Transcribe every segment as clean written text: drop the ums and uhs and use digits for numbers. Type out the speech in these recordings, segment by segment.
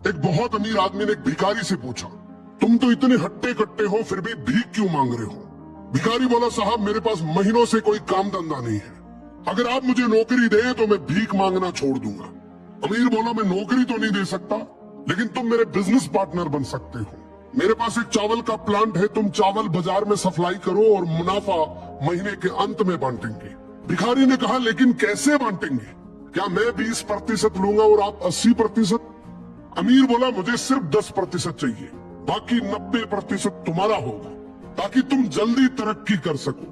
एक बहुत अमीर आदमी ने एक भिखारी से पूछा, तुम तो इतने हट्टे कट्टे हो फिर भी भीख क्यों मांग रहे हो? भिखारी बोला, साहब मेरे पास महीनों से कोई काम धंधा नहीं है, अगर आप मुझे नौकरी दे तो मैं भीख मांगना छोड़ दूंगा। अमीर बोला, मैं नौकरी तो नहीं दे सकता, लेकिन तुम मेरे बिजनेस पार्टनर बन सकते हो। मेरे पास एक चावल का प्लांट है, तुम चावल बाजार में सप्लाई करो और मुनाफा महीने के अंत में बांटेंगे। भिखारी ने कहा, लेकिन कैसे बांटेंगे? क्या मैं 20% लूंगा और आप 80%? अमीर बोला, मुझे सिर्फ 10% चाहिए, बाकी 90% तुम्हारा होगा, ताकि तुम जल्दी तरक्की कर सको।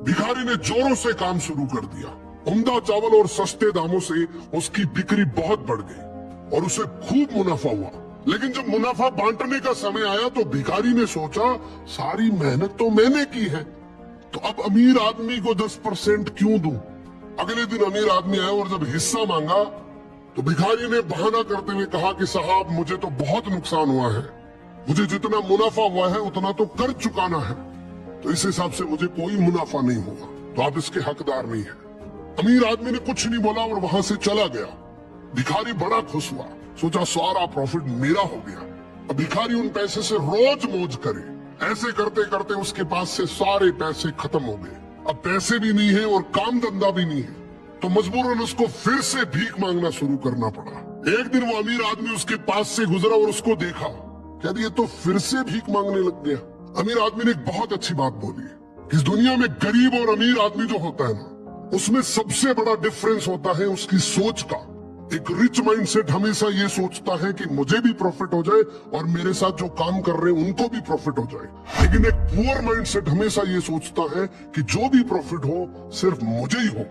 भिखारी ने जोरों से काम शुरू कर दिया। उम्दा चावल और सस्ते दामों से उसकी बिक्री बहुत बढ़ गई और उसे खूब मुनाफा हुआ। लेकिन जब मुनाफा बांटने का समय आया तो भिखारी ने सोचा, सारी मेहनत तो मैंने की है, तो अब अमीर आदमी को 10% क्यों दूं? अगले दिन अमीर आदमी आया और जब हिस्सा मांगा तो भिखारी ने बहाना करते हुए कहा कि साहब मुझे तो बहुत नुकसान हुआ है, मुझे जितना मुनाफा हुआ है उतना तो कर चुकाना है, तो इस हिसाब से मुझे कोई मुनाफा नहीं हुआ, तो आप इसके हकदार नहीं है। अमीर आदमी ने कुछ नहीं बोला और वहां से चला गया। भिखारी बड़ा खुश हुआ, सोचा सारा प्रॉफिट मेरा हो गया। अब भिखारी उन पैसे से रोज मौज करे। ऐसे करते करते उसके पास से सारे पैसे खत्म हो गए। अब पैसे भी नहीं है और काम धंधा भी नहीं है, तो मजबूरन उसको फिर से भीख मांगना शुरू करना पड़ा। एक दिन वो अमीर आदमी उसके पास से गुजरा और उसको देखा, क्या ये तो फिर से भीख मांगने लग गया। अमीर आदमी ने एक बहुत अच्छी बात बोली, इस दुनिया में गरीब और अमीर आदमी जो होता है ना, उसमें सबसे बड़ा डिफरेंस होता है उसकी सोच का। एक रिच माइंडसेट हमेशा ये सोचता है कि मुझे भी प्रॉफिट हो जाए और मेरे साथ जो काम कर रहे हैं उनको भी प्रॉफिट हो जाए, लेकिन एक पुअर माइंडसेट हमेशा ये सोचता है कि जो भी प्रॉफिट हो सिर्फ मुझे ही हो।